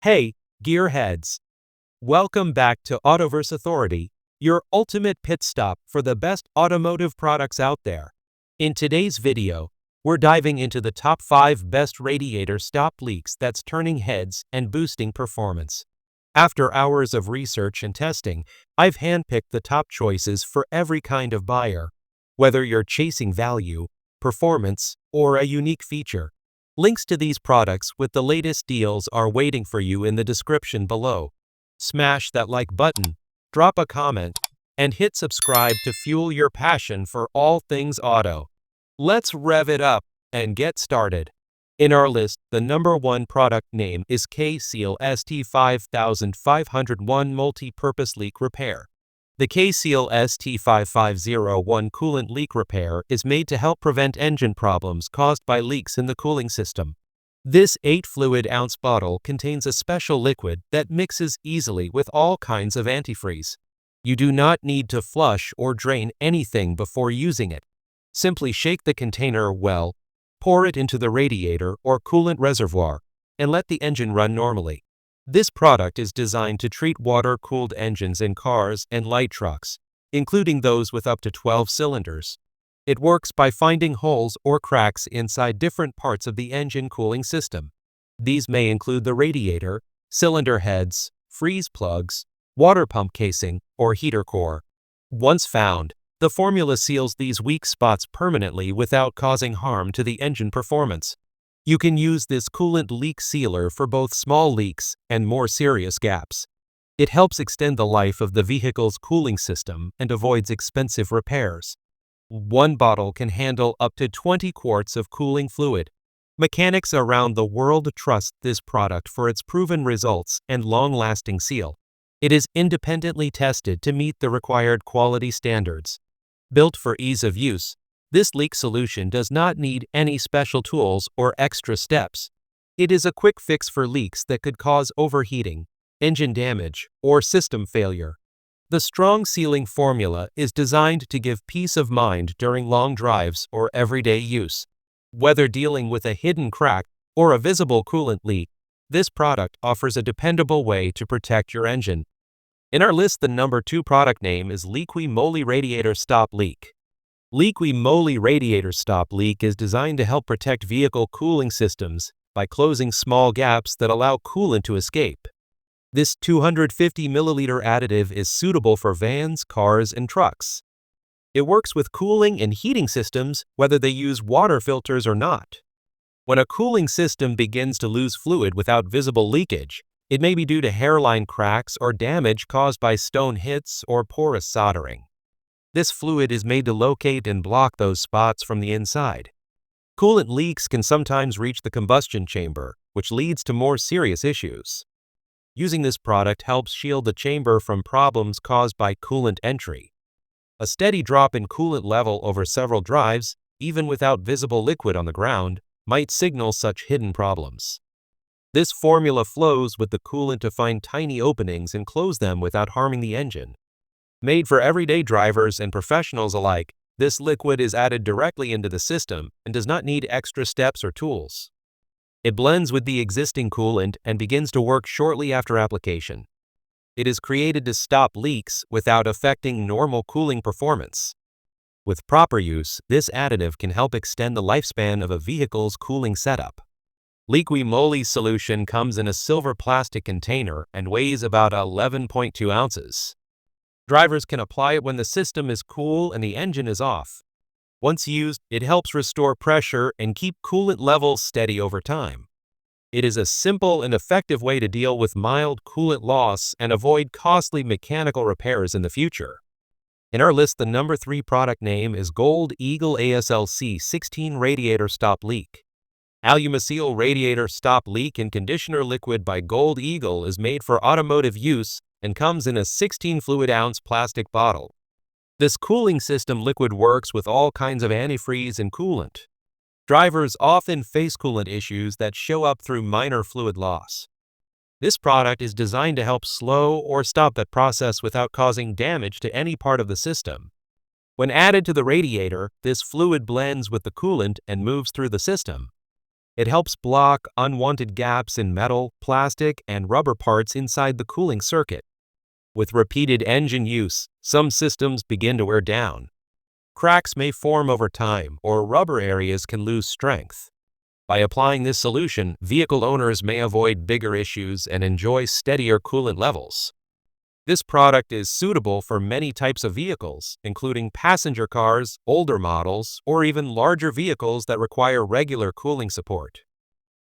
Hey, gearheads! Welcome back to Autoverse Authority, your ultimate pit stop for the best automotive products out there. In today's video, we're diving into the top 5 best radiator stop leaks that's turning heads and boosting performance. After hours of research and testing, I've handpicked the top choices for every kind of buyer, whether you're chasing value, performance, or a unique feature. Links to these products with the latest deals are waiting for you in the description below. Smash that like button, drop a comment, and hit subscribe to fuel your passion for all things auto. Let's rev it up and get started. In our list, the number 1 product name is K-Seal ST5501 Multi-Purpose Leak Repair. The K-Seal ST5501 coolant leak repair is made to help prevent engine problems caused by leaks in the cooling system. This 8 fluid ounce bottle contains a special liquid that mixes easily with all kinds of antifreeze. You do not need to flush or drain anything before using it. Simply shake the container well, pour it into the radiator or coolant reservoir, and let the engine run normally. This product is designed to treat water-cooled engines in cars and light trucks, including those with up to 12 cylinders. It works by finding holes or cracks inside different parts of the engine cooling system. These may include the radiator, cylinder heads, freeze plugs, water pump casing, or heater core. Once found, the formula seals these weak spots permanently without causing harm to the engine performance. You can use this coolant leak sealer for both small leaks and more serious gaps. It helps extend the life of the vehicle's cooling system and avoids expensive repairs. One bottle can handle up to 20 quarts of cooling fluid. Mechanics around the world trust this product for its proven results and long-lasting seal. It is independently tested to meet the required quality standards. Built for ease of use, this leak solution does not need any special tools or extra steps. It is a quick fix for leaks that could cause overheating, engine damage, or system failure. The strong sealing formula is designed to give peace of mind during long drives or everyday use. Whether dealing with a hidden crack or a visible coolant leak, this product offers a dependable way to protect your engine. In our list, the number 2 product name is Liqui Moly Radiator Stop Leak. Liqui Moly Radiator Stop Leak is designed to help protect vehicle cooling systems by closing small gaps that allow coolant to escape. This 250 milliliter additive is suitable for vans, cars, and trucks. It works with cooling and heating systems whether they use water filters or not. When a cooling system begins to lose fluid without visible leakage, it may be due to hairline cracks or damage caused by stone hits or porous soldering. This fluid is made to locate and block those spots from the inside. Coolant leaks can sometimes reach the combustion chamber, which leads to more serious issues. Using this product helps shield the chamber from problems caused by coolant entry. A steady drop in coolant level over several drives, even without visible liquid on the ground, might signal such hidden problems. This formula flows with the coolant to find tiny openings and close them without harming the engine. Made for everyday drivers and professionals alike, this liquid is added directly into the system and does not need extra steps or tools. It blends with the existing coolant and begins to work shortly after application. It is created to stop leaks without affecting normal cooling performance. With proper use, this additive can help extend the lifespan of a vehicle's cooling setup. Liqui Moly solution comes in a silver plastic container and weighs about 11.2 ounces. Drivers can apply it when the system is cool and the engine is off. Once used, it helps restore pressure and keep coolant levels steady over time. It is a simple and effective way to deal with mild coolant loss and avoid costly mechanical repairs in the future. In our list, the number 3 product name is Gold Eagle ASLC 16 Radiator Stop Leak. Alumaseal Radiator Stop Leak and Conditioner Liquid by Gold Eagle is made for automotive use and comes in a 16 fluid ounce plastic bottle. This cooling system liquid works with all kinds of antifreeze and coolant. Drivers often face coolant issues that show up through minor fluid loss. This product is designed to help slow or stop that process without causing damage to any part of the system. When added to the radiator, this fluid blends with the coolant and moves through the system. It helps block unwanted gaps in metal, plastic, and rubber parts inside the cooling circuit. With repeated engine use, some systems begin to wear down. Cracks may form over time, or rubber areas can lose strength. By applying this solution, vehicle owners may avoid bigger issues and enjoy steadier coolant levels. This product is suitable for many types of vehicles, including passenger cars, older models, or even larger vehicles that require regular cooling support.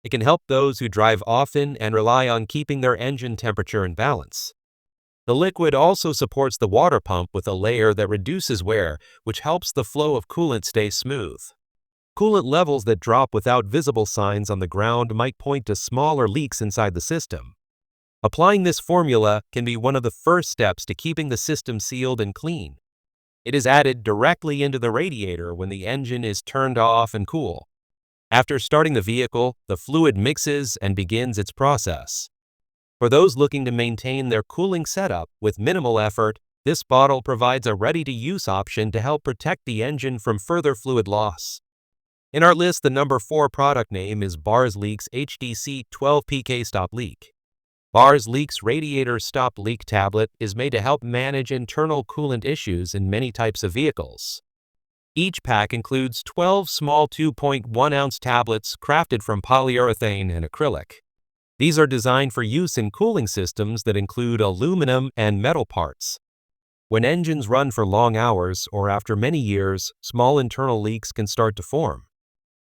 It can help those who drive often and rely on keeping their engine temperature in balance. The liquid also supports the water pump with a layer that reduces wear, which helps the flow of coolant stay smooth. Coolant levels that drop without visible signs on the ground might point to smaller leaks inside the system. Applying this formula can be one of the first steps to keeping the system sealed and clean. It is added directly into the radiator when the engine is turned off and cool. After starting the vehicle, the fluid mixes and begins its process. For those looking to maintain their cooling setup with minimal effort, this bottle provides a ready-to-use option to help protect the engine from further fluid loss. In our list, the number 4 product name is Bars Leak's HDC 12PK Stop Leak. Bars Leak's Radiator Stop Leak tablet is made to help manage internal coolant issues in many types of vehicles. Each pack includes 12 small 2.1-ounce tablets crafted from polyurethane and acrylic. These are designed for use in cooling systems that include aluminum and metal parts. When engines run for long hours or after many years, small internal leaks can start to form.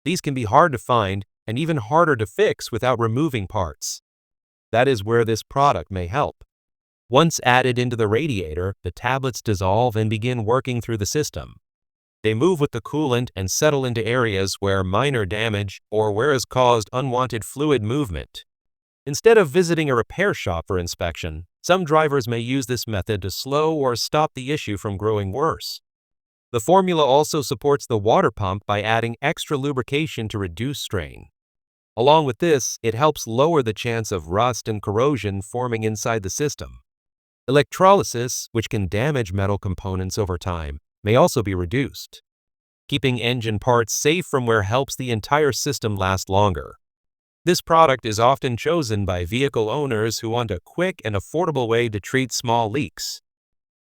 These can be hard to find and even harder to fix without removing parts. That is where this product may help. Once added into the radiator, the tablets dissolve and begin working through the system. They move with the coolant and settle into areas where minor damage or wear has caused unwanted fluid movement. Instead of visiting a repair shop for inspection, some drivers may use this method to slow or stop the issue from growing worse. The formula also supports the water pump by adding extra lubrication to reduce strain. Along with this, it helps lower the chance of rust and corrosion forming inside the system. Electrolysis, which can damage metal components over time, may also be reduced. Keeping engine parts safe from wear helps the entire system last longer. This product is often chosen by vehicle owners who want a quick and affordable way to treat small leaks.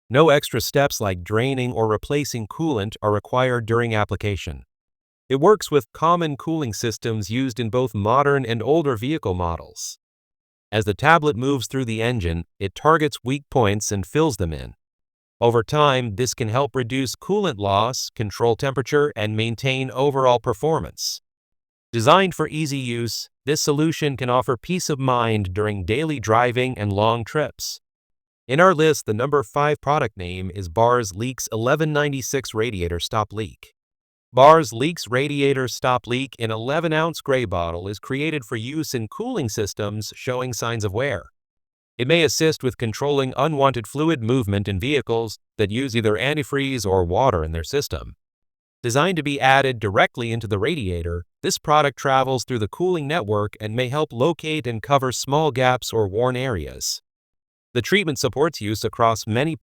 No extra steps like draining or replacing coolant are required during application. It works with common cooling systems used in both modern and older vehicle models. As the tablet moves through the engine, it targets weak points and fills them in. Over time, this can help reduce coolant loss, control temperature, and maintain overall performance. Designed for easy use, this solution can offer peace of mind during daily driving and long trips. In our list, the number 5 product name is Bars Leak's 1196 Radiator Stop Leak. Bars Leak's Radiator Stop Leak in 11-ounce gray bottle is created for use in cooling systems showing signs of wear. It may assist with controlling unwanted fluid movement in vehicles that use either antifreeze or water in their system. Designed to be added directly into the radiator, this product travels through the cooling network and may help locate and cover small gaps or worn areas. The treatment supports use across many